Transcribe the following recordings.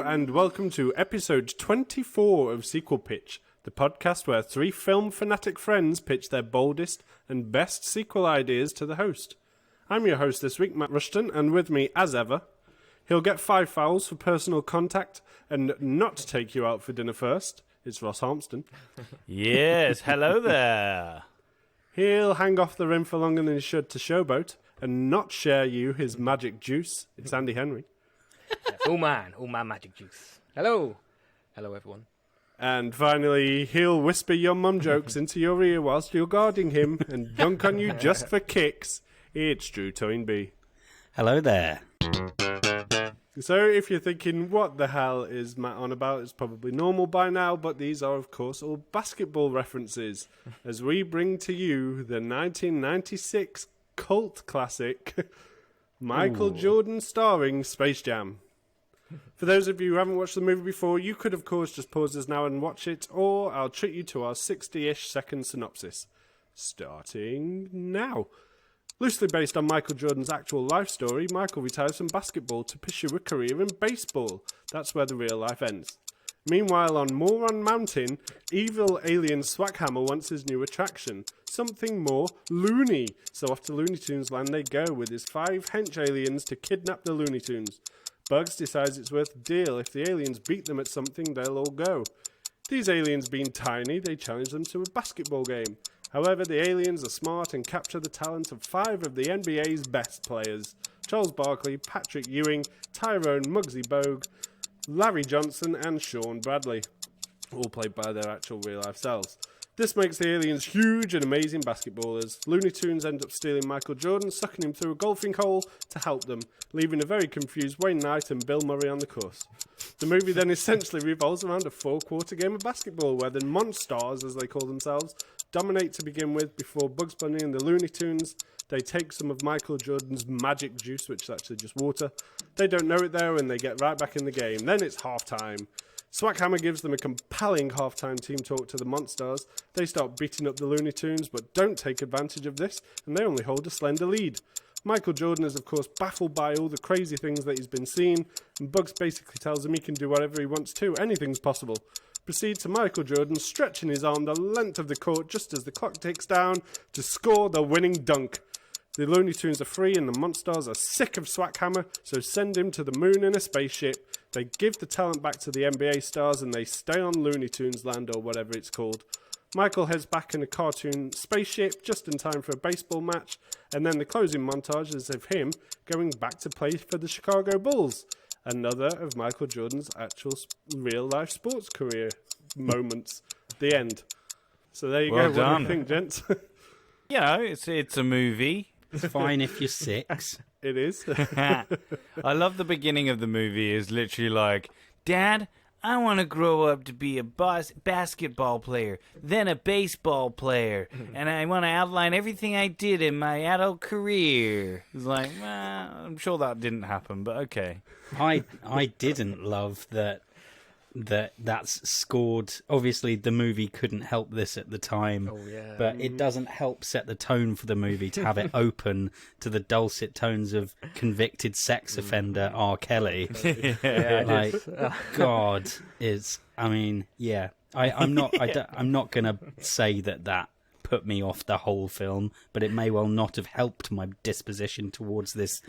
and welcome to episode 24 of Sequel Pitch, the podcast where three film fanatic friends pitch their boldest and best sequel ideas to the host. I'm your host this week, Matt Rushton, and with me, as ever, he'll get 5 fouls for personal contact and not take you out for dinner first. It's Ross Harmston. Yes, hello there. He'll hang off the rim for longer than he should to showboat and not share you his magic juice. It's Andy Henry. Yes, all my magic juice. Hello, everyone. And finally, he'll whisper your mum jokes into your ear whilst you're guarding him and dunk on you just for kicks. It's Drew Toynbee. Hello there. So if you're thinking, what the hell is Matt on about, it's probably normal by now, but these are, of course, all basketball references as we bring to you the 1996 cult classic, Michael Jordan starring Space Jam. For those of you who haven't watched the movie before, you could, of course, just pause this now and watch it, or I'll treat you to our 60-ish second synopsis. Starting now. Loosely based on Michael Jordan's actual life story, Michael retires from basketball to pursue a career in baseball. That's where the real life ends. Meanwhile, on Moron Mountain, evil alien Swackhammer wants his new attraction. Something more loony. So off to Looney Tunes land they go with his 5 hench aliens to kidnap the Looney Tunes. Bugs decides it's worth a deal. If the aliens beat them at something, they'll all go. These aliens being tiny, they challenge them to a basketball game. However, the aliens are smart and capture the talent of 5 of the NBA's best players. Charles Barkley, Patrick Ewing, Tyrone Muggsy Bogue, Larry Johnson and Sean Bradley, all played by their actual real-life selves. This makes the aliens huge and amazing basketballers. Looney Tunes end up stealing Michael Jordan, sucking him through a golfing hole to help them, leaving a very confused Wayne Knight and Bill Murray on the course. The movie then essentially revolves around a 4-quarter game of basketball where the Monstars, as they call themselves, dominate to begin with before Bugs Bunny and the Looney Tunes. They take some of Michael Jordan's magic juice, which is actually just water. They don't know it though, and they get right back in the game. Then it's halftime. Swackhammer gives them a compelling halftime team talk to the Monstars. They start beating up the Looney Tunes, but don't take advantage of this, and they only hold a slender lead. Michael Jordan is, of course, baffled by all the crazy things that he's been seeing, and Bugs basically tells him he can do whatever he wants to. Anything's possible. Proceed to Michael Jordan stretching his arm the length of the court just as the clock ticks down to score the winning dunk. The Looney Tunes are free and the Monstars are sick of Swackhammer, so send him to the moon in a spaceship. They give the talent back to the NBA stars and they stay on Looney Tunes land or whatever it's called. Michael heads back in a cartoon spaceship just in time for a baseball match, and then the closing montage is of him going back to play for the Chicago Bulls. Another of Michael Jordan's actual real-life sports career moments. The end. So there you go. Done. What do you think, gents? Yeah, it's a movie. It's fine if you're 6. It is. I love the beginning of the movie is literally like, Dad, I want to grow up to be a basketball player, then a baseball player, and I want to outline everything I did in my adult career. It's like, well, I'm sure that didn't happen, but okay. I didn't love that's scored. Obviously, the movie couldn't help this at the time, but it doesn't help set the tone for the movie to have it open to the dulcet tones of convicted sex offender R. Kelly. God is. I mean, yeah. I'm not. I'm not going to say that put me off the whole film, but it may well not have helped my disposition towards this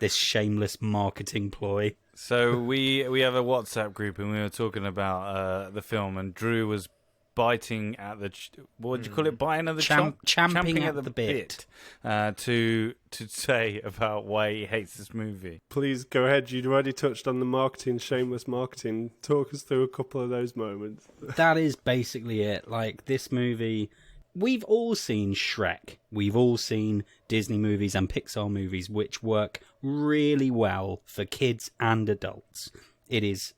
shameless marketing ploy. So we have a WhatsApp group and we were talking about the film, and Drew was biting at the what would you call it? Biting at the champing at the bit to say about why he hates this movie. Please go ahead. You'd already touched on the marketing, shameless marketing. Talk us through a couple of those moments. That is basically it. Like, this movie, we've all seen Shrek. We've all seen Disney movies and Pixar movies which work really well for kids and adults. It's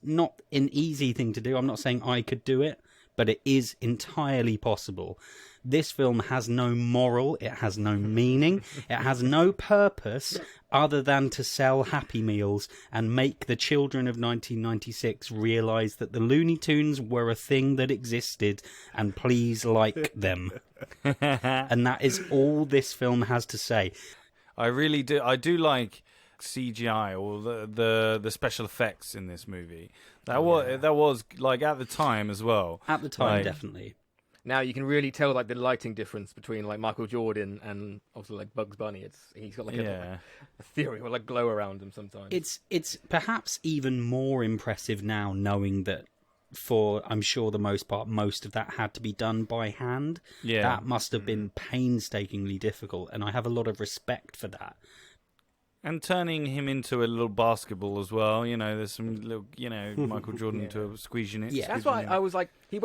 not an easy thing to do. I'm not saying I could do it, but it is entirely possible. This film has no moral, it has no meaning, it has no purpose other than to sell Happy Meals and make the children of 1996 realise that the Looney Tunes were a thing that existed and please like them. And that is all this film has to say. I really do. I do like CGI or the special effects in this movie. That was like at the time as well. At the time, Like, definitely. Now you can really tell like the lighting difference between like Michael Jordan and also like Bugs Bunny. He's got like a ethereal like glow around him sometimes. It's perhaps even more impressive now, knowing that for, I'm sure, the most part, most of that had to be done by hand. Yeah. That must have been painstakingly difficult, and I have a lot of respect for that. And turning him into a little basketball as well. You know, there's some little, Michael Jordan to squeezing it. Yeah. That's why I was like, he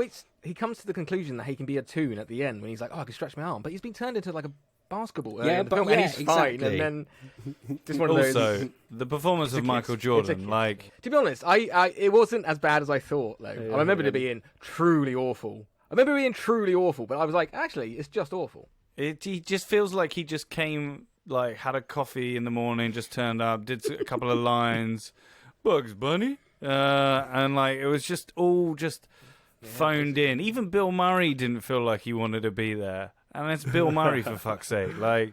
comes to the conclusion that he can be a toon at the end when he's like, oh, I can stretch my arm, but he's been turned into like a basketball earlier in the film, and he's fine. exactly. And then just one of those. Also, the performance of Michael Jordan, like, To be honest, it wasn't as bad as I thought. Though I remembered it being truly awful. But I was like, actually, it's just awful. he just feels like he just came, like, had a coffee in the morning, just turned up, did a couple of lines, Bugs Bunny, and like it was just all just phoned in. Even Bill Murray didn't feel like he wanted to be there, and it's Bill Murray for fuck's sake, like.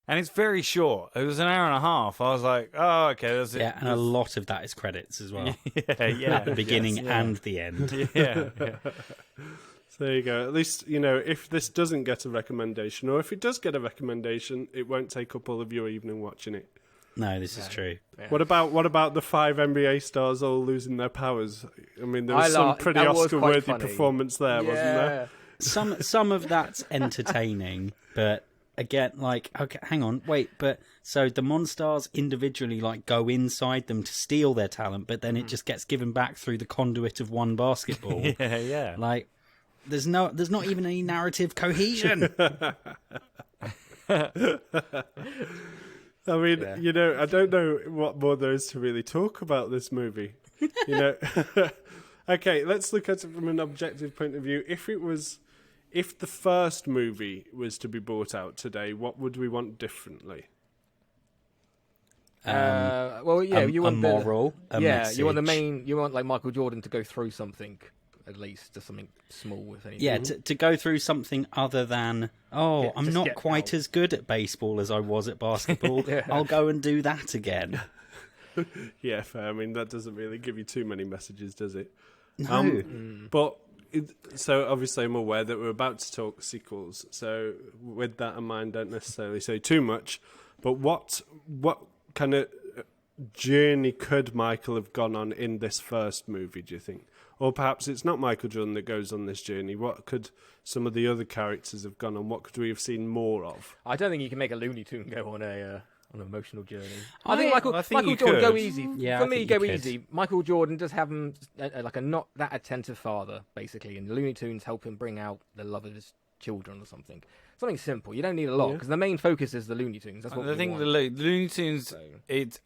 And it's very short. It was an hour and a half. I was like, oh, okay, that's it. Yeah, and a lot of that is credits as well. yeah. At the beginning and the end. yeah. So there you go. At least, if this doesn't get a recommendation, or if it does get a recommendation, it won't take up all of your evening watching it. No, this is true. Yeah. What about the 5 NBA stars all losing their powers? I mean, there was some pretty Oscar-worthy performance there, wasn't there? Some of that's entertaining, but again, like, okay, hang on, wait, but so the Monstars individually like go inside them to steal their talent, but then it just gets given back through the conduit of one basketball. yeah. Like, there's not even any narrative cohesion. I mean, I don't know what more there is to really talk about this movie. Okay, let's look at it from an objective point of view. If the first movie was to be brought out today, what would we want differently? You want a moral, a message. You want like Michael Jordan to go through something, at least, just something small, if anything. Yeah, to go through something other than, I'm not quite as good at baseball as I was at basketball. I'll go and do that again. Yeah, fair. I mean, that doesn't really give you too many messages, does it? No. But so obviously I'm aware that we're about to talk sequels. So with that in mind, don't necessarily say too much. But what kind of journey could Michael have gone on in this first movie, do you think? Or perhaps it's not Michael Jordan that goes on this journey. What could some of the other characters have gone on? What could we have seen more of? I don't think you can make a Looney Tune go on an emotional journey. I think Michael Jordan go easy. Yeah, For I me, think go you could. easy. Michael Jordan does have him like a not that attentive father, basically, and the Looney Tunes help him bring out the love of his children or something. Something simple. You don't need a lot because the main focus is the Looney Tunes. That's what I think the Looney Tunes.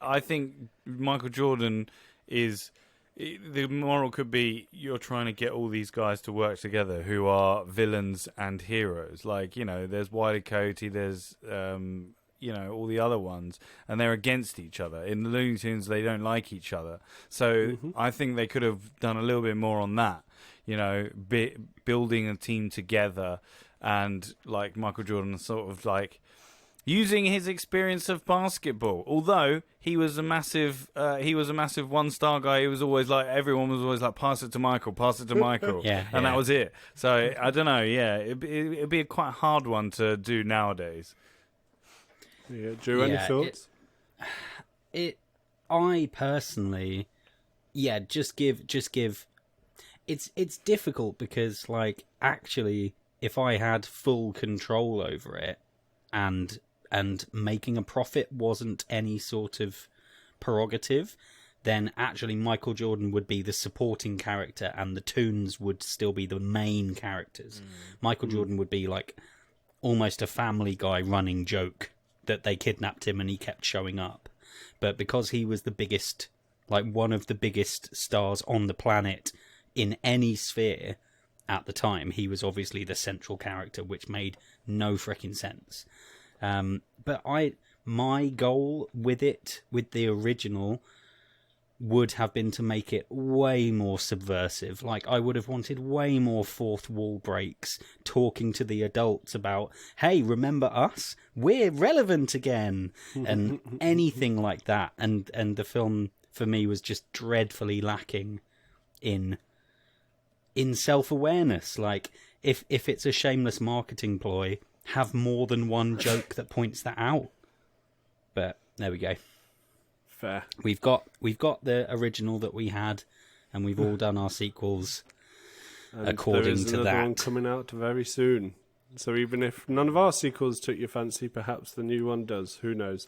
I think Michael Jordan is. The moral could be you're trying to get all these guys to work together who are villains and heroes. Like, there's Wile E. Coyote, there's all the other ones, and they're against each other. In the Looney Tunes, they don't like each other. So I think they could have done a little bit more on that, building a team together, and like Michael Jordan sort of like using his experience of basketball. Although he was a massive one-star guy. He was always like, everyone was always like, pass it to Michael. And that was it. So I don't know. Yeah, it'd be a quite hard one to do nowadays. Yeah, Drew, any thoughts? I personally, just give. It's difficult because, like, actually, if I had full control over it, and making a profit wasn't any sort of prerogative, then actually Michael Jordan would be the supporting character, and the Toons would still be the main characters. Michael Jordan would be like almost a Family Guy running joke that they kidnapped him and he kept showing up. But because he was the biggest, like one of the biggest stars on the planet in any sphere at the time, he was obviously the central character, which made no frickin' sense. But my goal with the original, would have been to make it way more subversive. Like, I would have wanted way more fourth wall breaks, talking to the adults about, hey, remember us? We're relevant again, and anything like that. And the film, for me, was just dreadfully lacking in self-awareness. Like, if it's a shameless marketing ploy, have more than one joke that points that out. But there we go. Fair. We've got the original that we had, and we've all done our sequels And according there is to another one that. coming out very soon. So even if none of our sequels took your fancy, perhaps the new one does. Who knows?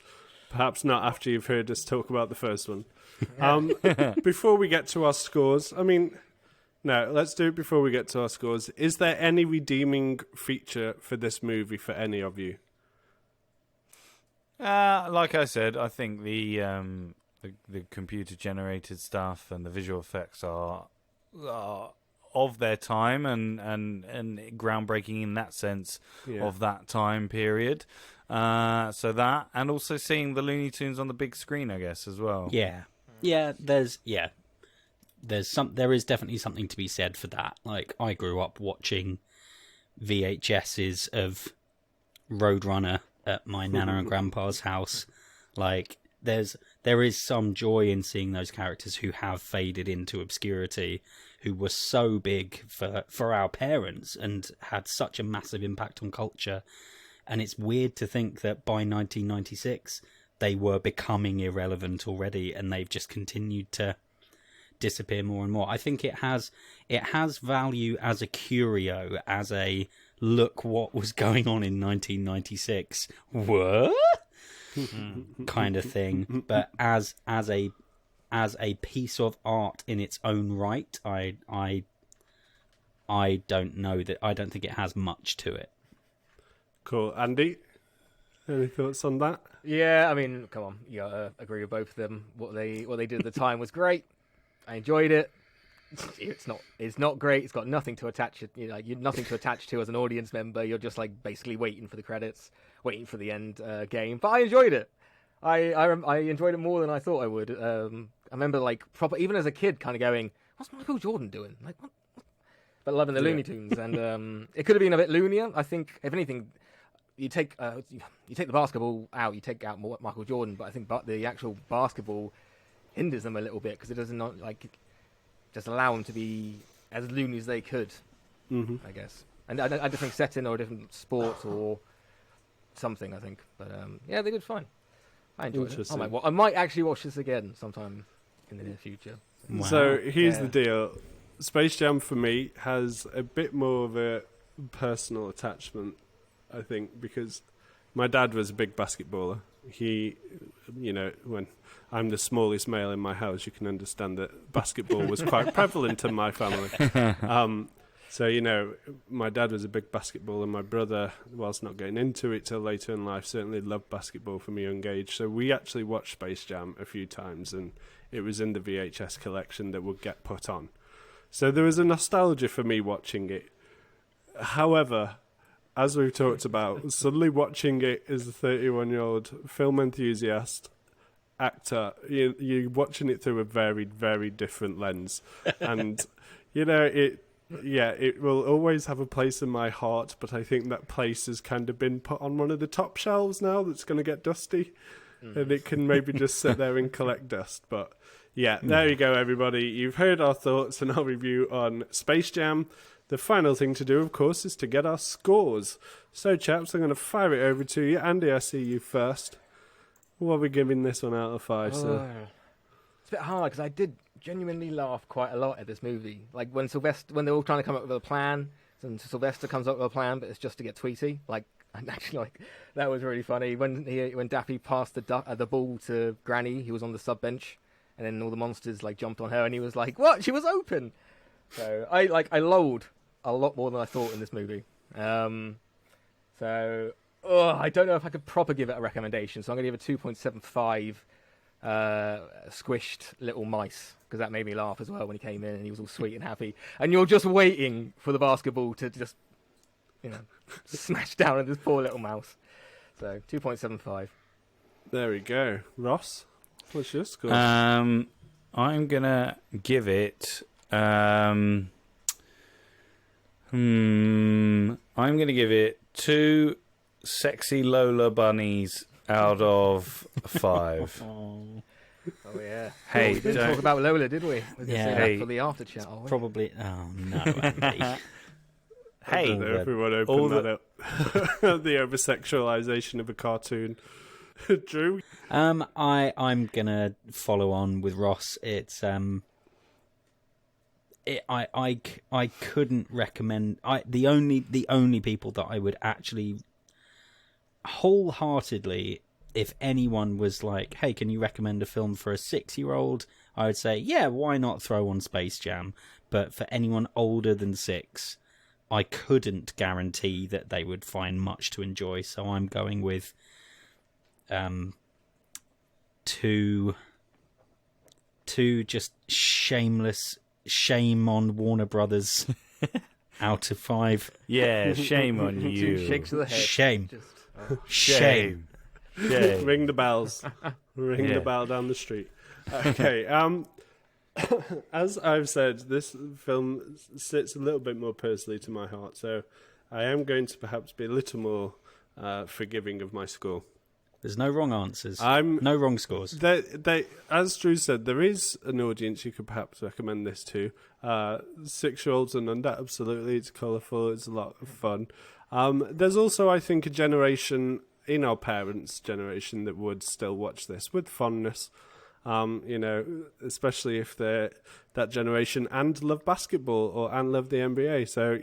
Perhaps not after you've heard us talk about the first one. Before we get to our scores, no, let's do it before we get to our scores. Is there any redeeming feature for this movie for any of you? Like I said, I think the computer generated stuff and the visual effects are of their time and groundbreaking in that sense of that time period. So that, and also seeing the Looney Tunes on the big screen, I guess, as well. There is definitely something to be said for that. Like, I grew up watching VHSs of Roadrunner at my nana and grandpa's house. Like, there is some joy in seeing those characters who have faded into obscurity, who were so big for our parents and had such a massive impact on culture. And it's weird to think that by 1996 they were becoming irrelevant already, and they've just continued to disappear more and more. I think it has value as a curio, as a look what was going on in 1996. What? Kind of thing. But as a piece of art in its own right, I don't know that. I don't think it has much to it. Cool. Andy, any thoughts on that? Yeah, come on, you gotta agree with both of them. What they did at the time was great. I enjoyed it. It's not great. It's got nothing to attach it. You're nothing to attach to as an audience member. You're just like basically waiting for the credits, waiting for the end game. But I enjoyed it. I enjoyed it more than I thought I would. I remember even as a kid, kind of going, "What's Michael Jordan doing?" Like what? But loving the Looney Tunes, and it could have been a bit loonier. I think if anything, you take the basketball out, you take out Michael Jordan, but I think the actual basketball hinders them a little bit because it does not just allow them to be as loony as they could, I guess. And a different setting or a different sport or something, I think. But they did fine. I enjoyed it. I might actually watch this again sometime in the near future. Wow. So here's the deal. Space Jam for me has a bit more of a personal attachment, I think, because my dad was a big basketballer. He, when I'm the smallest male in my house, you can understand that basketball was quite prevalent in my family. So, my dad was a big basketballer, and my brother, whilst not getting into it till later in life, certainly loved basketball from a young age. So we actually watched Space Jam a few times, and it was in the VHS collection that would get put on. So there was a nostalgia for me watching it. However, as we've talked about, suddenly watching it as a 31-year-old film enthusiast, actor, you're watching it through a very, very different lens. And, it will always have a place in my heart, but I think that place has kind of been put on one of the top shelves now that's going to get dusty. And it can maybe just sit there and collect dust. But yeah, there you go, everybody. You've heard our thoughts and our review on Space Jam. The final thing to do, of course, is to get our scores. So, chaps, I'm going to fire it over to you. Andy, I see you first. What are we giving this one out of 5, sir? It's a bit hard because I did genuinely laugh quite a lot at this movie. Like when they're all trying to come up with a plan, and Sylvester comes up with a plan, but it's just to get Tweety. That was really funny. When Daffy passed the ball to Granny, he was on the sub bench, and then all the monsters jumped on her, and he was like, "What? She was open." So I lolled a lot more than I thought in this movie. I don't know if I could proper give it a recommendation, so I'm going to give it 2.75 squished little mice, because that made me laugh as well when he came in and he was all sweet and happy. And you're just waiting for the basketball to just, smash down on this poor little mouse. So 2.75. There we go. Ross, what's your score? I'm gonna give it. I'm gonna give it 2 sexy Lola bunnies out of 5. Oh yeah. Hey, we didn't don't- talk about Lola, did we? We're gonna Yeah. save Hey. that for the after chat. Are we? Probably. Oh no, Andy. I Hey, don't know if we want to all open that up. The over-sexualization of a cartoon. Drew? I'm gonna follow on with Ross. It's I couldn't recommend. The only people that I would actually wholeheartedly, if anyone was like, hey, can you recommend a film for a 6-year-old? I would say, yeah, why not throw on Space Jam? But for anyone older than 6, I couldn't guarantee that they would find much to enjoy. So I'm going with two just shameless shame on Warner Brothers out of 5. Yeah, shame on 2 you. shakes of the head. Shame. Just, Shame. Shame. Ring the bells. Ring Yeah. the bell down the street. Okay. As I've said, this film sits a little bit more personally to my heart, so I am going to perhaps be a little more forgiving of my score. There's no wrong answers. I'm No wrong scores. They, as Drew said, there is an audience you could perhaps recommend this to. 6-year-olds and under, absolutely. It's colourful. It's a lot of fun. There's also, I think, a generation in our parents' generation that would still watch this with fondness. Especially if they're that generation and love basketball and love the NBA. So,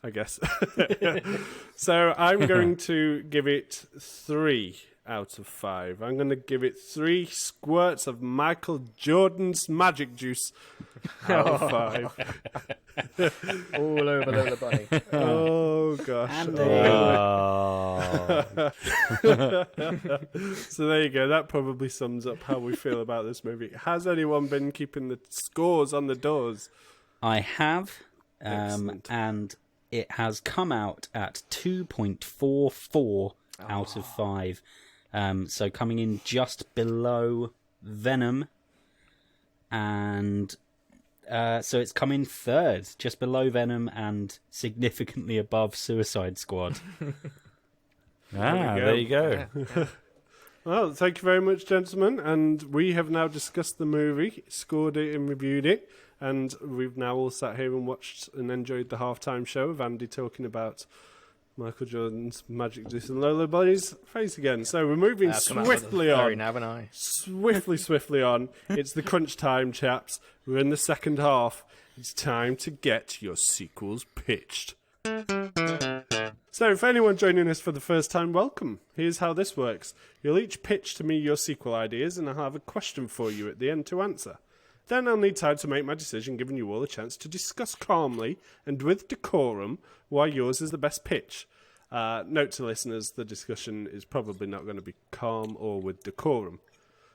I guess. So I'm going to give it 3 out of 5. I'm going to give it 3 squirts of Michael Jordan's magic juice out of 5. all over Lola Bunny. Oh, gosh. Andy. Oh. So there you go. That probably sums up how we feel about this movie. Has anyone been keeping the scores on the doors? I have, Excellent. and it has come out at 2.44 out of 5. So coming in just below Venom, and so it's come in third, just below Venom and significantly above Suicide Squad. There you go. Yeah. Well, thank you very much, gentlemen. And we have now discussed the movie, scored it and reviewed it. And we've now all sat here and watched and enjoyed the halftime show of Andy talking about Michael Jordan's Magic Juice and Lola Bunny's face again. So we're moving Come out with swiftly a flurry on. now, haven't I? Swiftly on. It's the crunch time, chaps. We're in the second half. It's time to get your sequels pitched. So, for anyone joining us for the first time, welcome. Here's how this works. You'll each pitch to me your sequel ideas, and I'll have a question for you at the end to answer. Then I'll need time to make my decision, giving you all a chance to discuss calmly and with decorum why yours is the best pitch. Note to listeners, the discussion is probably not going to be calm or with decorum.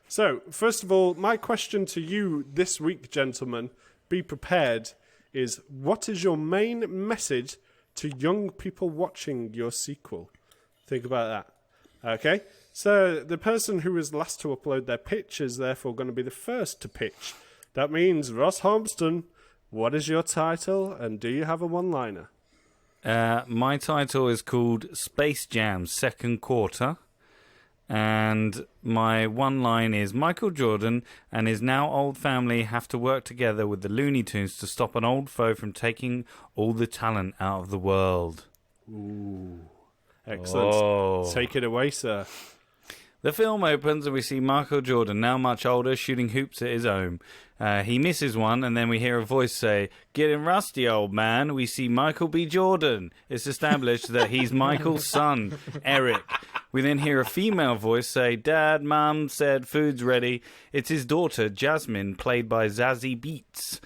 So, first of all, my question to you this week, gentlemen, be prepared, is what is your main message to young people watching your sequel? Think about that. Okay? So, the person who was last to upload their pitch is therefore going to be the first to pitch. That means, Ross Holmston, what is your title and do you have a one-liner? My title is called Space Jam Second Quarter. And my one line is Michael Jordan and his now old family have to work together with the Looney Tunes to stop an old foe from taking all the talent out of the world. Ooh. Excellent. Oh. Take it away, sir. The film opens and we see Michael Jordan, now much older, shooting hoops at his home. He misses one, and then we hear a voice say, "Getting rusty, old man." We see Michael B. Jordan. It's established that he's Michael's son, Eric. We then hear a female voice say, "Dad, Mum said food's ready." It's his daughter, Jasmine, played by Zazie Beetz.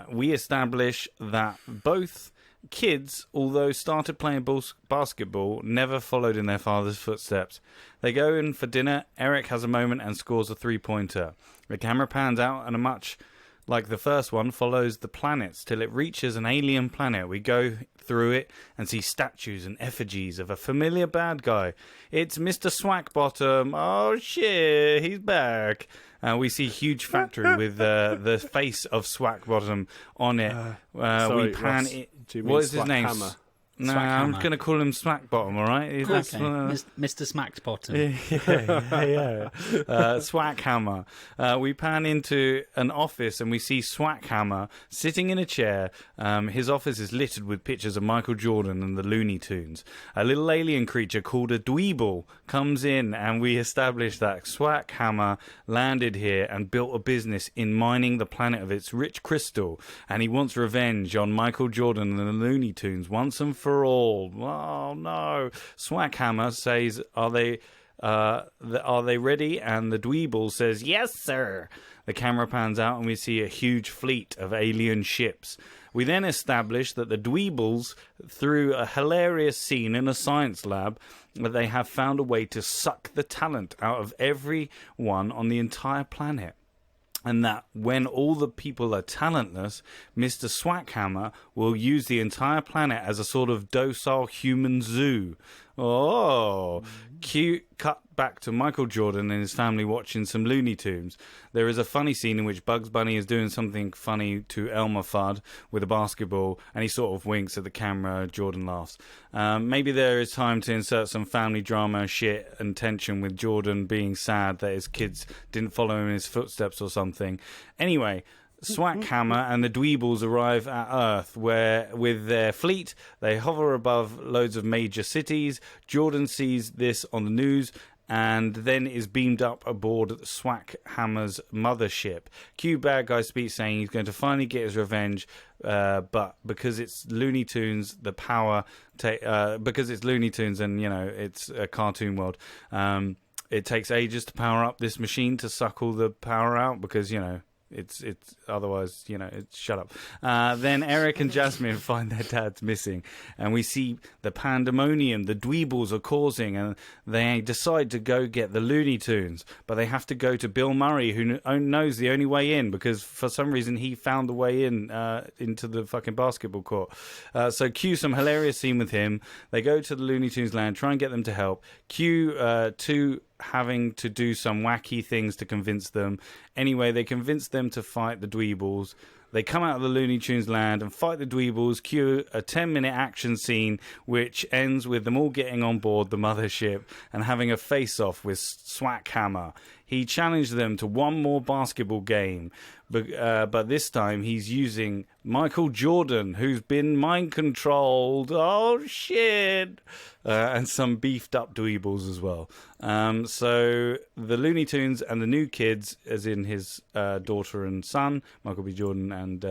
We establish that both kids, although started playing basketball, never followed in their father's footsteps. They go in for dinner. Eric has a moment and scores a 3-pointer. The camera pans out and a much like the first one, follows the planets till it reaches an alien planet. We go through it and see statues and effigies of a familiar bad guy. It's Mr. Swackbottom. Oh shit, he's back. We see huge factory with the face of Swackbottom on it. Sorry, we pan Ross, it. do you mean What is his name? Swackhammer? No, I'm Swackhammer. going to call him Smackbottom, all right? Okay, Mr. Smacked Bottom. yeah. Swackhammer. We pan into an office and we see Swackhammer sitting in a chair. His office is littered with pictures of Michael Jordan and the Looney Tunes. A little alien creature called a dweeble comes in, and we establish that Swackhammer landed here and built a business in mining the planet of its rich crystal, and he wants revenge on Michael Jordan and the Looney Tunes once and for all. Oh no! Swackhammer says, "Are they ready?" And the dweeble says, "Yes, sir." The camera pans out and we see a huge fleet of alien ships. We then establish that the dweebles, through a hilarious scene in a science lab, that they have found a way to suck the talent out of everyone on the entire planet. And that when all the people are talentless, Mr. Swackhammer will use the entire planet as a sort of docile human zoo. Oh, cute. Cut back to Michael Jordan and his family watching some Looney Tunes. There is a funny scene in which Bugs Bunny is doing something funny to Elmer Fudd with a basketball, and he sort of winks at the camera. Jordan laughs. Maybe there is time to insert some family drama shit and tension with Jordan being sad that his kids didn't follow in his footsteps or something. Anyway, Swackhammer and the dweebles arrive at Earth, where with their fleet they hover above loads of major cities. Jordan sees this on the news and then is beamed up aboard Swackhammer's mothership. Cue bad guy speech saying he's going to finally get his revenge, but because it's Looney Tunes, the power because it's Looney Tunes and it's a cartoon world. It takes ages to power up this machine to suck all the power out because it's otherwise it's shut up. Then Eric and Jasmine find their dads missing, and we see the pandemonium the dweebles are causing, and they decide to go get the Looney Tunes, but they have to go to Bill Murray, who knows the only way in because for some reason he found the way in into the fucking basketball court. So cue some hilarious scene with him. They go to the Looney Tunes land, try and get them to help. Cue two having to do some wacky things to convince them. Anyway, they convince them to fight the dweebles. They come out of the Looney Tunes land and fight the dweebles, cue a 10-minute action scene which ends with them all getting on board the mothership and having a face-off with Swackhammer. He challenged them to one more basketball game, but this time he's using Michael Jordan, who's been mind-controlled. Oh, shit! And some beefed-up dweebles as well. So the Looney Tunes and the new kids, as in his daughter and son, Michael B. Jordan and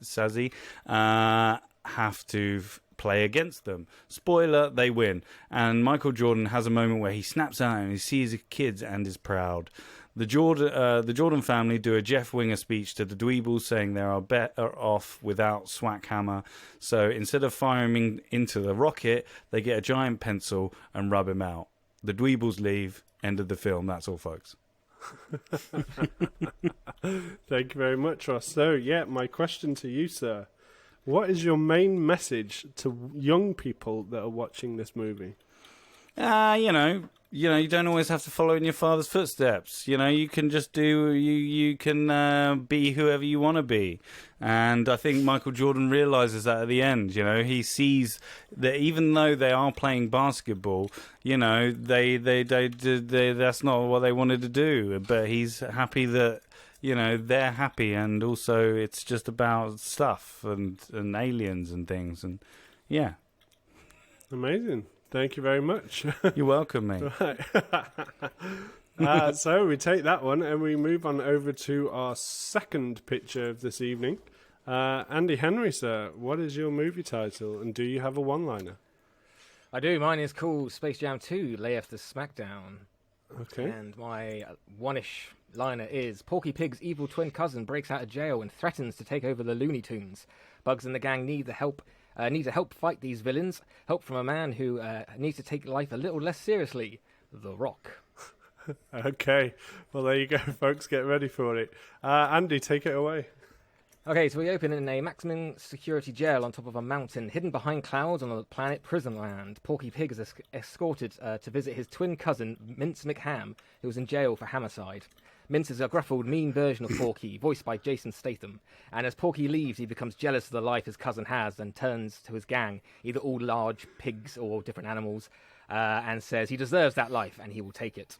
Sazzy, have to play against them. Spoiler, they win. And Michael Jordan has a moment where he snaps out and he sees his kids and is proud. The Jordan family do a Jeff Winger speech to the dweebles saying they are better off without Swackhammer. So instead of firing into the rocket, they get a giant pencil and rub him out. The dweebles leave. End of the film. That's all, folks. Thank you very much, Ross. So, my question to you, sir. What is your main message to young people that are watching this movie? You don't always have to follow in your father's footsteps. You can just do, you can be whoever you want to be. And I think Michael Jordan realizes that at the end. He sees that even though they are playing basketball, they that's not what they wanted to do. But he's happy that they're happy, and also it's just about stuff and aliens and things, and yeah. Amazing. Thank you very much. You're welcome, mate. Right. So we take that one and we move on over to our second picture of this evening. Andy Henry, sir, what is your movie title, and do you have a one-liner? I do. Mine is called Space Jam 2, Lay Off the Smackdown. Okay. And my one-ish liner is, Porky Pig's evil twin cousin breaks out of jail and threatens to take over the Looney Tunes. Bugs and the gang need to help fight these villains. Help from a man who needs to take life a little less seriously. The Rock. Okay. Well, there you go, folks. Get ready for it. Andy, take it away. Okay, so we open in a maximum security jail on top of a mountain, hidden behind clouds on the planet Prisonland. Porky Pig is escorted to visit his twin cousin, Mince McHam, who was in jail for homicide. Mince is a gruffled, mean version of Porky, voiced by Jason Statham. And as Porky leaves, he becomes jealous of the life his cousin has and turns to his gang, either all large pigs or different animals, and says he deserves that life and he will take it.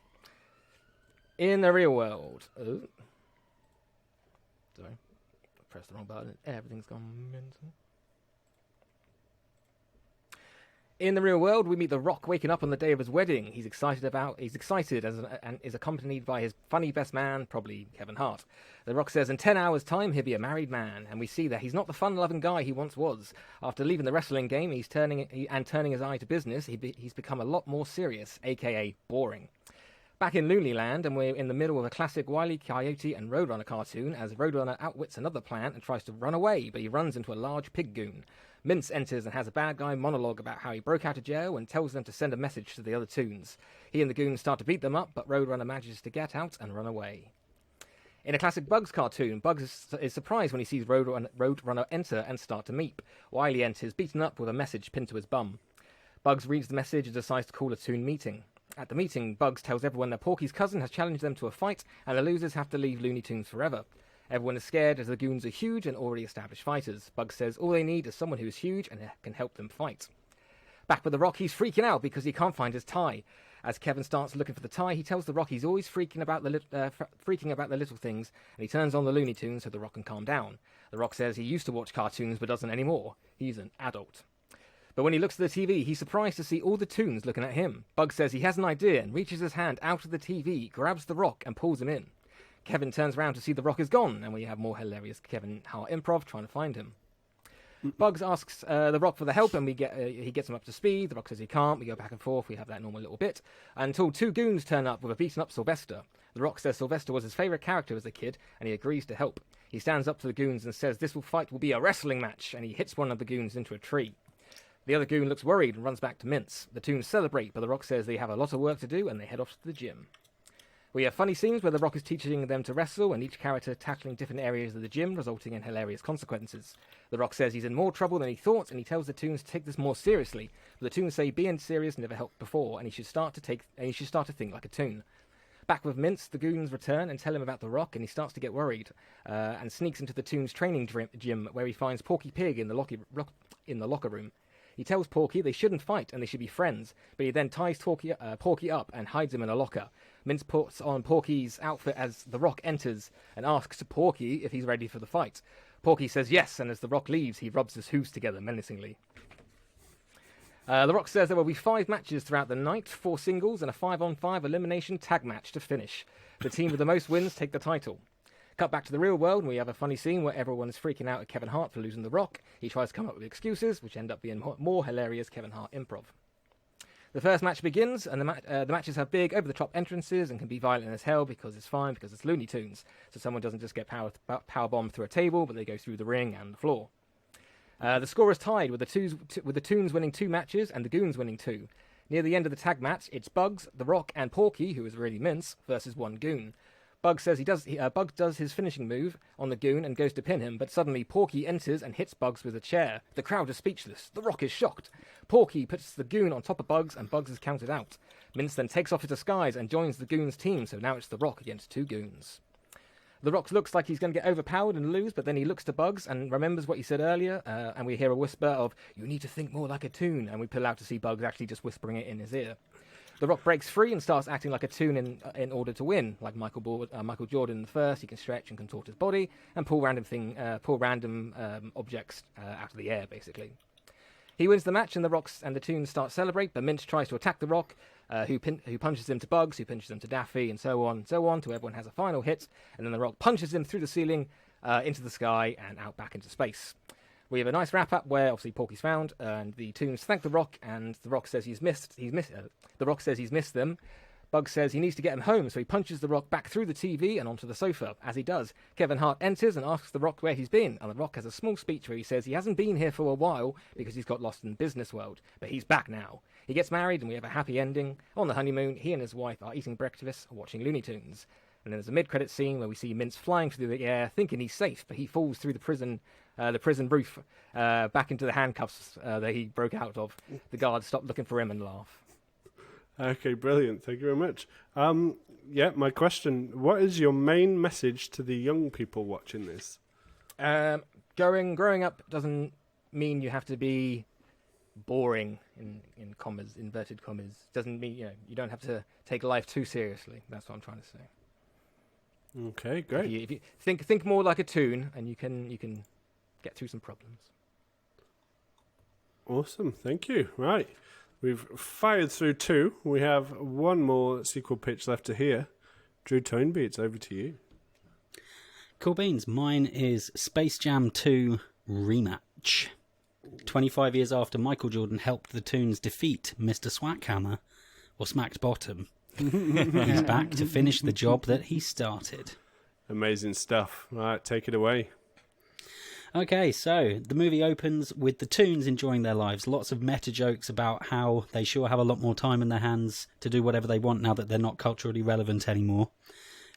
In the real world... Oh. Sorry. Press the wrong button. Everything's gone mental. In the real world, we meet The Rock waking up on the day of his wedding. He's excited and is accompanied by his funny best man, probably Kevin Hart. The Rock says in 10 hours' time he'll be a married man, and we see that he's not the fun-loving guy he once was. After leaving the wrestling game, turning his eye to business, he's become a lot more serious, aka boring. Back in Looneyland, and we're in the middle of a classic Wile E. Coyote and Roadrunner cartoon, as Roadrunner outwits another plant and tries to run away, but he runs into a large pig goon. Mince enters and has a bad guy monologue about how he broke out of jail and tells them to send a message to the other toons. He and the goons start to beat them up, but Roadrunner manages to get out and run away. In a classic Bugs cartoon, Bugs is surprised when he sees Roadrunner enter and start to meep. Wiley enters, beaten up with a message pinned to his bum. Bugs reads the message and decides to call a toon meeting. At the meeting, Bugs tells everyone that Porky's cousin has challenged them to a fight, and the losers have to leave Looney Tunes forever. Everyone is scared as the goons are huge and already established fighters. Bugs says all they need is someone who is huge and can help them fight. Back with the Rock, he's freaking out because he can't find his tie. As Kevin starts looking for the tie, he tells the Rock he's always freaking about the little things, and he turns on the Looney Tunes so the Rock can calm down. The Rock says he used to watch cartoons but doesn't anymore. He's an adult. But when he looks at the TV, he's surprised to see all the toons looking at him. Bugs says he has an idea and reaches his hand out of the TV, grabs the Rock and pulls him in. Kevin turns around to see the Rock is gone, and we have more hilarious Kevin Hart improv trying to find him. Bugs asks the Rock for the help, and he gets him up to speed. The Rock says he can't. We go back and forth. We have that normal little bit. Until two goons turn up with a beaten-up Sylvester. The Rock says Sylvester was his favourite character as a kid, and he agrees to help. He stands up to the goons and says this fight will be a wrestling match, and he hits one of the goons into a tree. The other goon looks worried and runs back to Mince. The Toons celebrate, but the Rock says they have a lot of work to do, and they head off to the gym. We have funny scenes where the Rock is teaching them to wrestle, and each character tackling different areas of the gym, resulting in hilarious consequences. The Rock says he's in more trouble than he thought, and he tells the Toons to take this more seriously. But the Toons say being serious never helped before, and he should start to think like a Toon. Back with Mince, the goons return and tell him about the Rock, and he starts to get worried, and sneaks into the Toons' training gym, where he finds Porky Pig in the locker room. He tells Porky they shouldn't fight and they should be friends, but he then ties Porky up and hides him in a locker. Mince puts on Porky's outfit as the Rock enters and asks Porky if he's ready for the fight. Porky says yes, and as the Rock leaves, he rubs his hooves together menacingly. The Rock says there will be 5 matches throughout the night, 4 singles and a 5-on-5 elimination tag match to finish. The team with the most wins take the title. Cut back to the real world, and we have a funny scene where everyone is freaking out at Kevin Hart for losing the Rock. He tries to come up with excuses, which end up being more hilarious Kevin Hart improv. The first match begins, and the matches have big, over-the-top entrances and can be violent as hell because it's Looney Tunes. So someone doesn't just get powerbombed through a table, but they go through the ring and the floor. The score is tied, with the Toons winning 2 matches and the Goons winning 2. Near the end of the tag match, it's Bugs, the Rock, and Porky, who is really Mince, versus 1 Goon. Bugs says Bugs does his finishing move on the goon and goes to pin him, but suddenly Porky enters and hits Bugs with a chair. The crowd is speechless. The Rock is shocked. Porky puts the goon on top of Bugs, and Bugs is counted out. Mince then takes off his disguise and joins the goon's team, so now it's the Rock against 2 goons. The Rock looks like he's going to get overpowered and lose, but then he looks to Bugs and remembers what he said earlier, and we hear a whisper of, "You need to think more like a toon," and we pull out to see Bugs actually just whispering it in his ear. The Rock breaks free and starts acting like a toon in order to win. Like Michael Jordan in the first, he can stretch and contort his body and pull random objects out of the air, basically. He wins the match, and the Rocks and the Toons start to celebrate, but Mince tries to attack the Rock, who punches him to Bugs, who punches him to Daffy, and so on, till everyone has a final hit, and then the Rock punches him through the ceiling, into the sky, and out back into space. We have a nice wrap-up where obviously Porky's found, and the Toons thank the Rock, and the Rock says he's missed them. Bugs says he needs to get him home, so he punches the Rock back through the TV and onto the sofa. As he does, Kevin Hart enters and asks the Rock where he's been, and the Rock has a small speech where he says he hasn't been here for a while because he's got lost in the business world, but he's back now. He gets married, and we have a happy ending. On the honeymoon, he and his wife are eating breakfast, watching Looney Tunes. And then there's a mid-credit scene where we see Mince flying through the air, thinking he's safe, but he falls through the prison roof back into the handcuffs that he broke out of. The guards stop looking for him and laugh. Okay, brilliant. Thank you very much. Yeah, my question: what is your main message to the young people watching this? Growing up doesn't mean you have to be boring in commas, inverted commas. Doesn't mean you don't have to take life too seriously. That's what I'm trying to say. Okay, great. If you think more like a toon, and you can get through some problems. Awesome, thank you. Right, we've fired through 2. We have one more sequel pitch left to hear. Drew Toynbee, it's over to you. Cool beans. Mine is Space Jam 2 Rematch. 25 years after Michael Jordan helped the Toons defeat Mr. Swackhammer, or Smacked Bottom, he's back to finish the job that he started. Amazing stuff. Right, take it away. Okay, so the movie opens with the Toons enjoying their lives. Lots of meta jokes about how they sure have a lot more time in their hands to do whatever they want now that they're not culturally relevant anymore.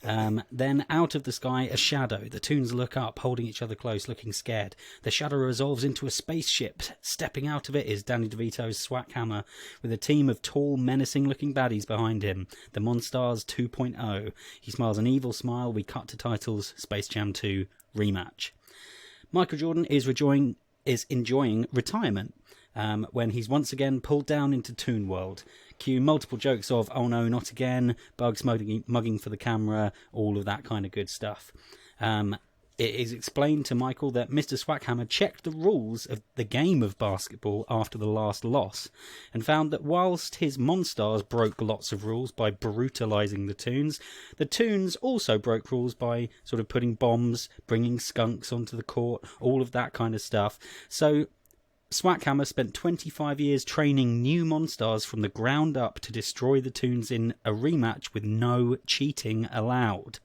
Then out of the sky, a shadow. The Toons look up, holding each other close, looking scared. The shadow resolves into a spaceship. Stepping out of it is Danny DeVito's Swackhammer, with a team of tall, menacing-looking baddies behind him. The Monstars 2.0. He smiles an evil smile. We cut to titles, Space Jam 2 Rematch. Michael Jordan is enjoying retirement when he's once again pulled down into Toon World. Cue multiple jokes of, oh no, not again, Bugs mugging for the camera, all of that kind of good stuff. It is explained to Michael that Mr. Swackhammer checked the rules of the game of basketball after the last loss and found that whilst his Monstars broke lots of rules by brutalising the Toons also broke rules by sort of putting bombs, bringing skunks onto the court, all of that kind of stuff. So Swackhammer spent 25 years training new Monstars from the ground up to destroy the Toons in a rematch with no cheating allowed.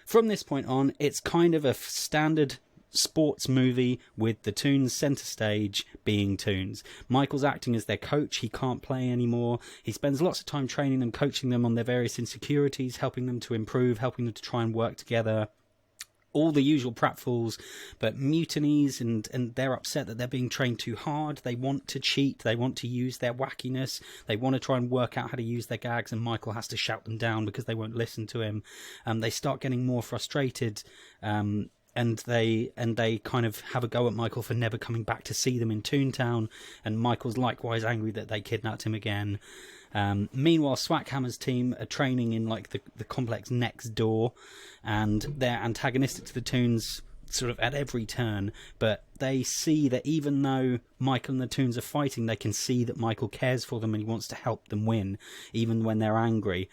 From this point on, it's kind of a standard sports movie with the Toons centre stage being Toons. Michael's acting as their coach. He can't play anymore. He spends lots of time training them, coaching them on their various insecurities, helping them to improve, helping them to try and work together. All the usual pratfalls, but mutinies, and they're upset that they're being trained too hard. They want to cheat. They want to use their wackiness. They want to try and work out how to use their gags, and Michael has to shout them down because they won't listen to him. They start getting more frustrated, and they kind of have a go at Michael for never coming back to see them in Toontown, and Michael's likewise angry that they kidnapped him again. Meanwhile, Swackhammer's team are training in like the complex next door, and they're antagonistic to the Toons sort of at every turn, but they see that even though Michael and the Toons are fighting, they can see that Michael cares for them and he wants to help them win, even when they're angry.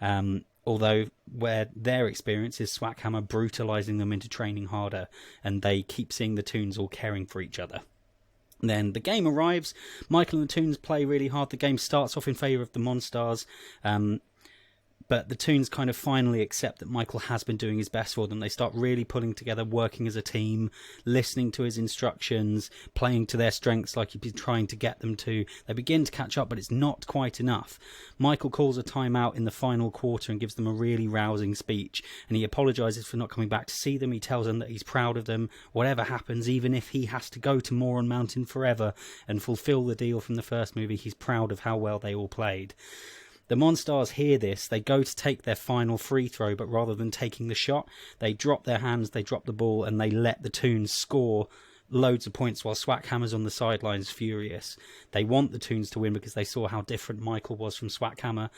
Although where their experience is Swackhammer brutalising them into training harder, and they keep seeing the Toons all caring for each other. Then the game arrives. Michael and the Toons play really hard. The game starts off in favour of the Monstars, but the Toons kind of finally accept that Michael has been doing his best for them. They start really pulling together, working as a team, listening to his instructions, playing to their strengths like he's been trying to get them to. They begin to catch up, but it's not quite enough. Michael calls a timeout in the final quarter and gives them a really rousing speech, and he apologises for not coming back to see them. He tells them that he's proud of them, whatever happens, even if he has to go to Moron Mountain forever and fulfil the deal from the first movie, he's proud of how well they all played. The Monstars hear this. They go to take their final free throw, but rather than taking the shot, they drop their hands, they drop the ball, and they let the Toons score loads of points while Swackhammer's on the sidelines furious. They want the Toons to win because they saw how different Michael was from Swackhammer.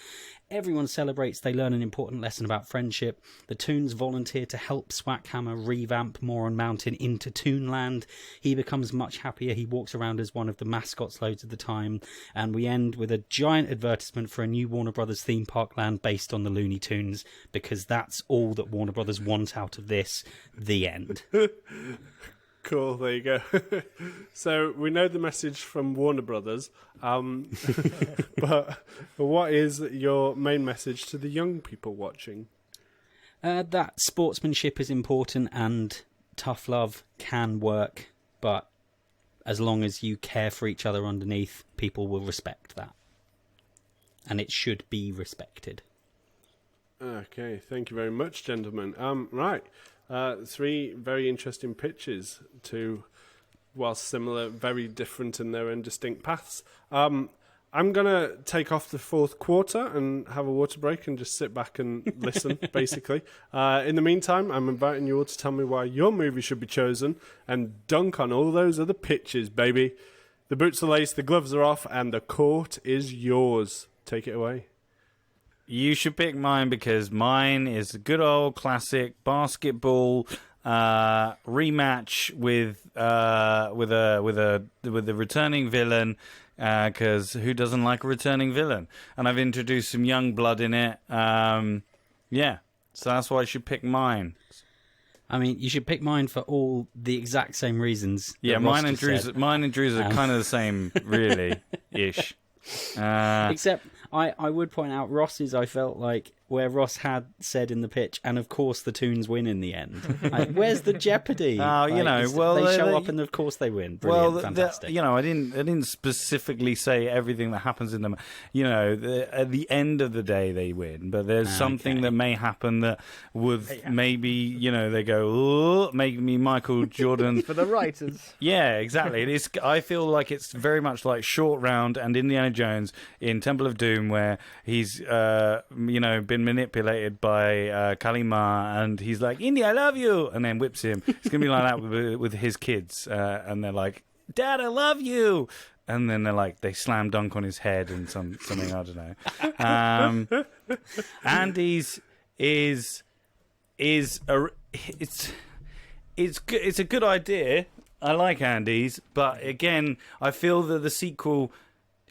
Everyone celebrates. They learn an important lesson about friendship. The Toons volunteer to help Swackhammer revamp Moron Mountain into Toonland. He becomes much happier. He walks around as one of the mascots loads of the time. And we end with a giant advertisement for a new Warner Brothers theme park land based on the Looney Tunes, because that's all that Warner Brothers want out of this. The end. Cool, there you go. So we know the message from Warner Brothers, but what is your main message to the young people watching? That sportsmanship is important and tough love can work, but as long as you care for each other underneath, people will respect that. And it should be respected. Okay, thank you very much, gentlemen. Right, 3 very interesting pitches, to, whilst similar, very different in their own distinct paths. I'm going to take off the 4th quarter and have a water break and just sit back and listen, basically. In the meantime, I'm inviting you all to tell me why your movie should be chosen and dunk on all those other pitches, baby. The boots are laced, the gloves are off, and the court is yours. Take it away. You should pick mine because mine is a good old classic basketball rematch with a returning villain. Because who doesn't like a returning villain? And I've introduced some young blood in it. Yeah, so that's why I should pick mine. I mean, you should pick mine for all the exact same reasons. Yeah, Ross mine and just said. Drew's are kind of the same, really, ish. Except I would point out Ross's, I felt like, where Ross had said in the pitch, and of course the Toons win in the end. Like, where's the jeopardy? Oh, you know, well, they show up and of course they win. Brilliant, fantastic. You know, I didn't specifically say everything that happens in them. You know, at the end of the day they win, but there's something that may happen that would maybe, you know, they go, oh, make me Michael Jordan. For the writers. Yeah, exactly. It is. I feel like it's very much like Short Round and Indiana Jones in Temple of Doom, where he's, you know, been manipulated by Kalima, and he's like, "Indy, I love you," and then whips him. It's gonna be like that with his kids, and they're like, "Dad, I love you," and then they're like, they slam dunk on his head and something I don't know. Andy's is a it's a good idea. I like Andy's, but again, I feel that the sequel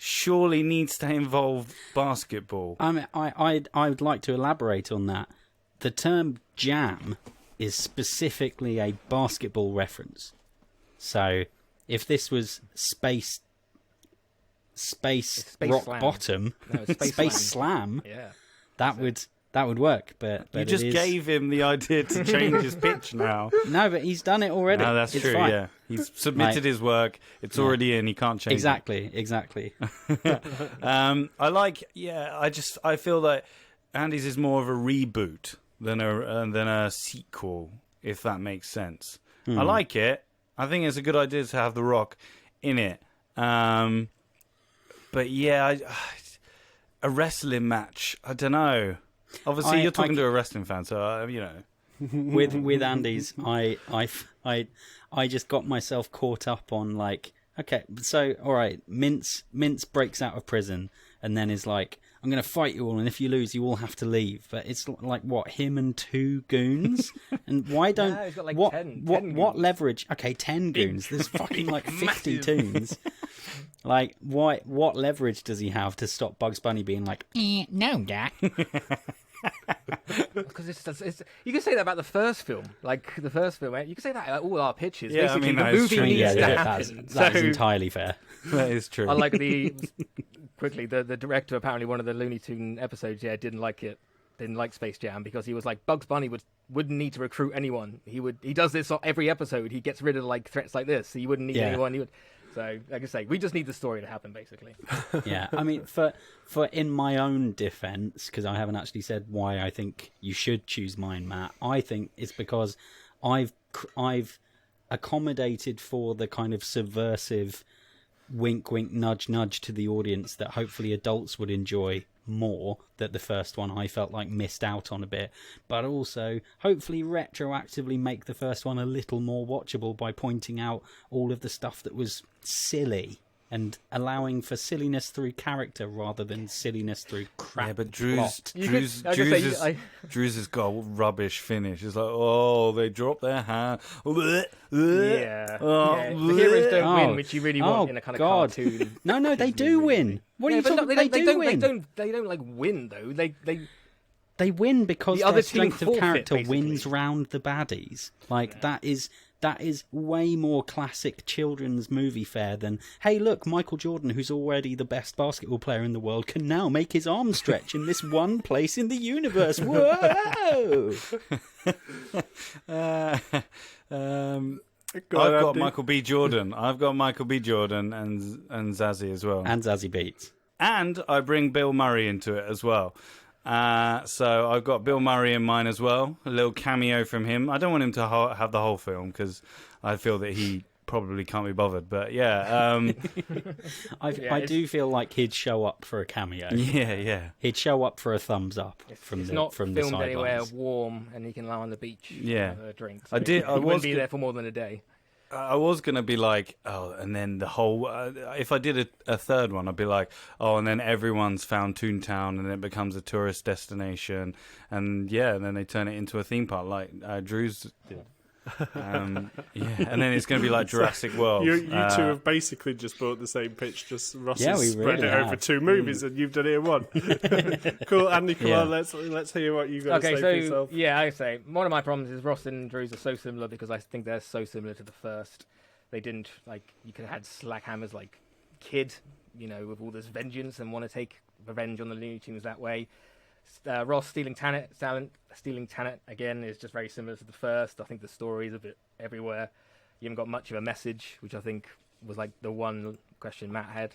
surely needs to involve basketball. I mean, I would like to elaborate on that. The term jam is specifically a basketball reference. So, if this was space rock slam. bottom, No, space slam, Yeah. that would work. But You just gave him the idea to change his pitch now. No, but he's done it already. No, that's It's true, fine. yeah. He's submitted his work. It's already in. He can't change Exactly. it. I feel like Andy's is more of a reboot than a sequel, if that makes sense. I like it. I think it's a good idea to have The Rock in it. But yeah, a wrestling match, I don't know. Obviously, you're talking to a wrestling fan, so you know. with Andy's, I just got myself caught up on, like, okay, so all right, Mince breaks out of prison and then is like, I'm going to fight you all, and if you lose, you all have to leave. But it's like, what, him and 2 goons? And why don't No, he's got like what 10 what goons. leverage? Okay, 10 goons. There's fucking like 50 Toons. Like, what leverage does he have to stop Bugs Bunny being like, no, Jack? Because it's you can say that about the first film. Like, the first film, you can say that about all our pitches. Yeah, I Basically, mean, the that is movie true. needs Yeah, to yeah, happen. that is entirely fair. That is true. Unlike the director, apparently one of the Looney Tune episodes, didn't like it. Didn't like Space Jam because he was like, Bugs Bunny wouldn't need to recruit anyone. He does this every episode. He gets rid of like threats like this. He wouldn't need anyone. So, like I say, we just need the story to happen, basically. Yeah, I mean, for in my own defense, because I haven't actually said why I think you should choose mine, Matt. I think it's because I've accommodated for the kind of subversive wink, wink, nudge, nudge to the audience that hopefully adults would enjoy more, that the first one I felt like missed out on a bit, but also hopefully retroactively make the first one a little more watchable by pointing out all of the stuff that was silly and allowing for silliness through character rather than silliness through crap. Yeah, but plot. Drew's has got a rubbish finish. It's like, oh, they drop their hand. The heroes don't win, which you really want in a kind of cartoon. No, they do win. What are you talking about? They do win. They don't like win though. They win because The their other team strength of forfeit, character basically. wins round the baddies. Like, that is way more classic children's movie fare than, hey, look, Michael Jordan, who's already the best basketball player in the world, can now make his arm stretch in this one place in the universe. Whoa! I've got Michael B. Jordan. I've got Michael B. Jordan and Zazie as well. And Zazie Beetz. And I bring Bill Murray into it as well. So I've got Bill Murray in mine as well. A little cameo from him. I don't want him to have the whole film because I feel that he probably can't be bothered. But yeah, I do feel like he'd show up for a cameo. yeah. He'd show up for a thumbs up It's not from filmed the anywhere sidelines. warm, and he can lie on the beach. Yeah. Have a drink. I did- I He was wouldn't be g- there for more than a day. I was gonna be like, oh, and then the whole. If I did a third one, I'd be like, oh, and then everyone's found Toontown, and it becomes a tourist destination, and then they turn it into a theme park like Drew's did. And then it's going to be like Jurassic World. You two have basically just brought the same pitch, just Ross Yeah, has we spread really it over have. 2 movies and you've done it in one. Cool, Andy, come Yeah. on, let's hear what you've got to Okay, say so for yourself. yeah, I say one of my problems is Ross and Drew's are so similar because I think they're so similar to the first. They didn't you could have had Slackhammer's kid, with all this vengeance and want to take revenge on the Looney Tunes that way. Ross stealing Tanit again is just very similar to the first. I think the story is a bit everywhere. You haven't got much of a message, which I think was the one question Matt had.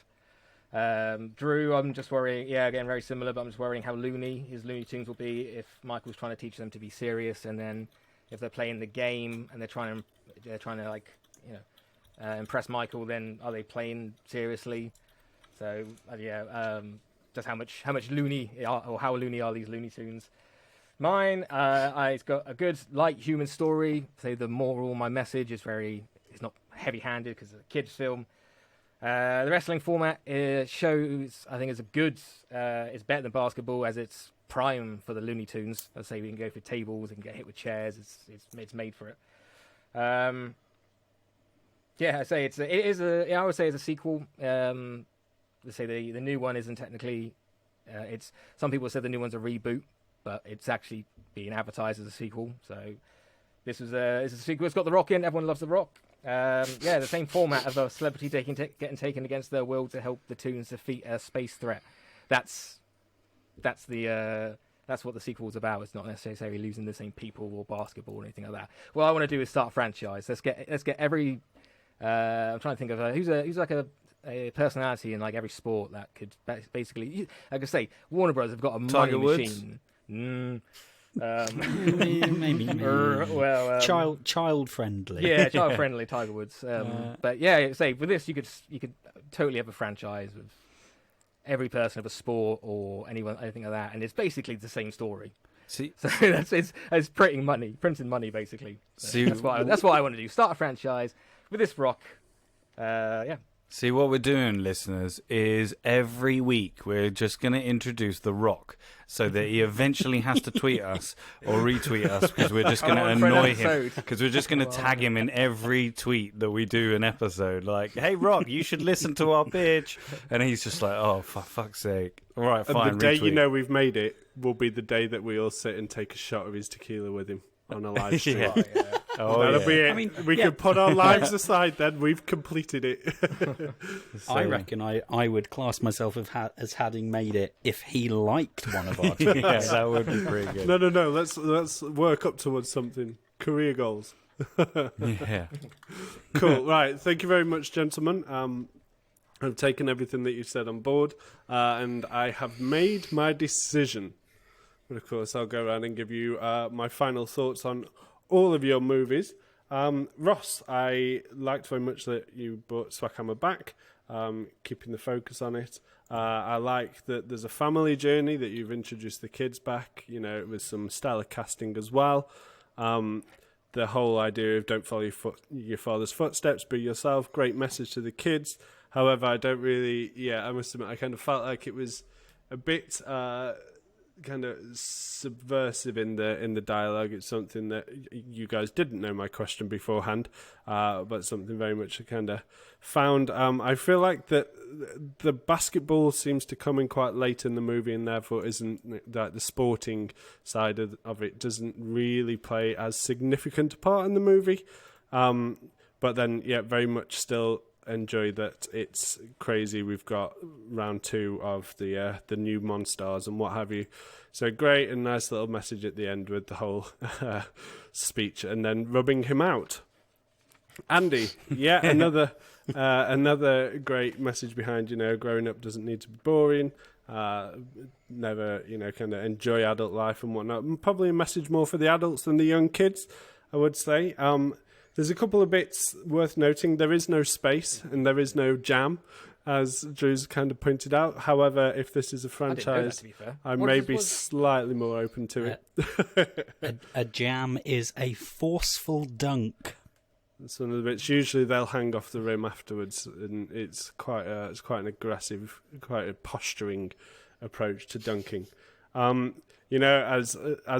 Drew, I'm just worrying. Yeah, again, very similar, but I'm just worrying how loony his Looney Tunes will be if Michael's trying to teach them to be serious, and then if they're playing the game and they're trying to impress Michael, then are they playing seriously? So just how much loony or how loony are these Looney Tunes? Mine, it's got a good light human story. Say the moral, my message is it's not heavy-handed because it's a kids' film. The wrestling format shows, I think, it's better than basketball as it's prime for the Looney Tunes. Let's say we can go for tables and get hit with chairs. It's made for it. I would say it's a sequel. Let's say the new one isn't technically. Some people said the new one's a reboot, but it's actually being advertised as a sequel. So this is a sequel. It's got The Rock in. Everyone loves The Rock. The same format of a celebrity getting taken against their will to help the Toons defeat a space threat. That's what the sequel's about. It's not necessarily losing the same people or basketball or anything like that. What I want to do is start a franchise. Let's get every. I'm trying to think of who's like a personality in every sport that could basically. Like I say, Warner Bros. Have got a money Tiger Woods? machine. Maybe. Child friendly. Yeah, child friendly Tiger Woods. But yeah, say with this you could totally have a franchise with every person of a sport or anything like that, and it's basically the same story. See, So it's printing money basically. See, That's what I want to do. Start a franchise with this Rock. See, what we're doing, listeners, is every week we're just going to introduce The Rock so that he eventually has to tweet us or retweet us because we're just going to on for an annoy him. episode. Because we're just going to tag him in every tweet that we do an episode. Like, hey, Rock, you should listen to our bitch. And he's just like, oh, for fuck's sake. All right, fine, And the day retweet. we've made it will be the day that we all sit and take a shot of his tequila with him on a live stream. Yeah. Oh, That'll yeah. be it. I mean, we can put our lives aside then. We've completed it. I reckon I would class myself as having made it if he liked one of our tweets. Yeah, that would be pretty good. No. Let's work up towards something. Career goals. Yeah. Cool. Right. Thank you very much, gentlemen. I've taken everything that you said on board, and I have made my decision. But of course, I'll go around and give you my final thoughts on all of your movies. Ross, I liked very much that you brought Swackhammer back, keeping the focus on it. I like that there's a family journey, that you've introduced the kids back, with some stellar casting as well. The whole idea of don't follow your father's footsteps, be yourself, great message to the kids. However, I don't really, I must admit, I kind of felt like it was a bit kind of subversive in the dialogue. It's something that you guys didn't know my question beforehand, but something very much I kind of found. I feel like that the basketball seems to come in quite late in the movie, and therefore isn't like the sporting side of it doesn't really play as significant a part in the movie. But then, very much still enjoy that it's crazy. We've got round 2 of the new Monstars and what have you. So great and nice little message at the end with the whole speech and then rubbing him out. Andy, another great message behind, growing up doesn't need to be boring. never, kind of enjoy adult life and whatnot. And probably a message more for the adults than the young kids, I would say. There's a couple of bits worth noting. There is no space and there is no jam, as Drew's kind of pointed out. However, if this is a franchise, to be fair. I What may is- be what is- slightly more open to it. A jam is a forceful dunk. Some of the bits, usually they'll hang off the rim afterwards, and it's quite an aggressive, quite a posturing approach to dunking. As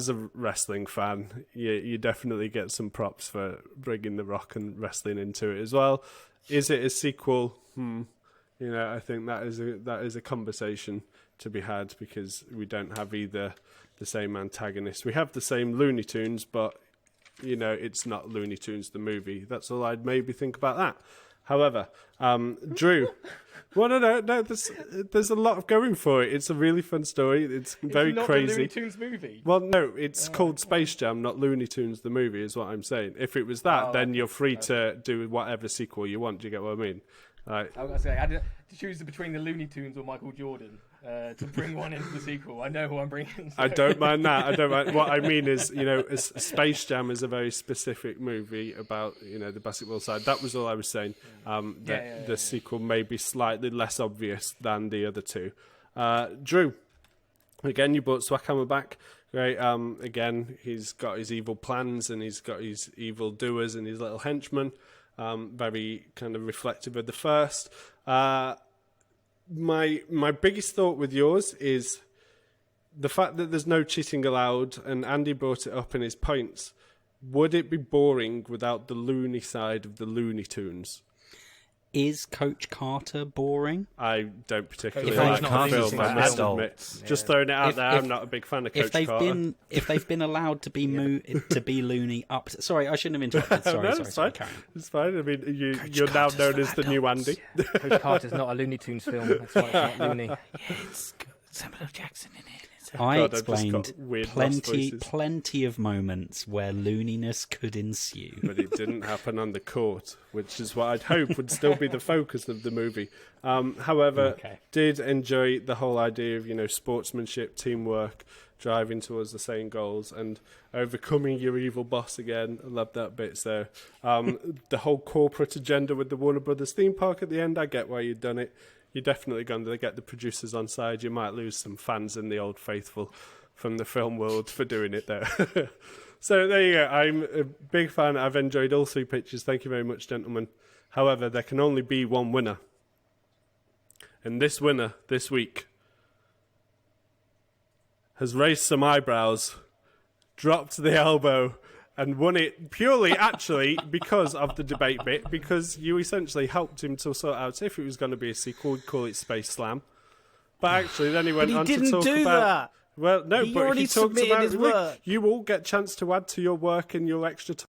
a wrestling fan, you definitely get some props for bringing The Rock and wrestling into it as well. Is it a sequel? I think that is a conversation to be had, because we don't have either the same antagonist. We have the same Looney Tunes, but it's not Looney Tunes the movie. That's all I'd maybe think about that. However, Drew, well, no, there's a lot of going for it. It's a really fun story. It's very not crazy. The Looney Tunes movie. Well, no, it's called Space Jam, not Looney Tunes the movie, is what I'm saying. If it was that, then you're free to do whatever sequel you want. Do you get what I mean? Like, I was going to say, I had to choose between the Looney Tunes or Michael Jordan to bring one into the sequel. I know who I'm bringing. So. I don't mind that. I don't mind. What I mean is, Space Jam is a very specific movie about, the basketball side. That was all I was saying. The sequel may be slightly less obvious than the other two. Drew, again, you brought Swackhammer back. Great. Again, he's got his evil plans and he's got his evil doers and his little henchmen. Very kind of reflective of the first. My biggest thought with yours is the fact that there's no cheating allowed, and Andy brought it up in his points. Would it be boring without the loony side of the Looney Tunes? Is Coach Carter boring? I don't particularly If like he's the not film, using I that must adult. admit. Just throwing it out there, I'm not a big fan of Coach If they've Carter. been allowed to be loony up. Sorry, I shouldn't have interrupted. Sorry, No, sorry, it's sorry. fine. Carry on. It's fine. I mean, you're now known as the new Andy. Coach Carter's not a Looney Tunes film. That's why it's not Looney. It's got Samuel L. Jackson in it. I God, I've just explained got weird lost voices. plenty of moments where looniness could ensue. But it didn't happen on the court, which is what I'd hope would still be the focus of the movie. However, did enjoy the whole idea of, sportsmanship, teamwork, driving towards the same goals, and overcoming your evil boss again. I love that bit. So the whole corporate agenda with the Warner Brothers theme park at the end, I get why you've done it. You're definitely going to get the producers on side. You might lose some fans in the old faithful from the film world for doing it there. So there you go. I'm a big fan. I've enjoyed all three pictures. Thank you very much, gentlemen. However, there can only be one winner. And this winner this week has raised some eyebrows, dropped the elbow, and won it purely, actually, because of the debate bit, because you essentially helped him to sort out if it was going to be a sequel, we'd call it Space Slam. But actually, then he went on to didn't talk do about... that. Well, no, He but already he talked submitted about... his Look, work. you all get a chance to add to your work and your extra time.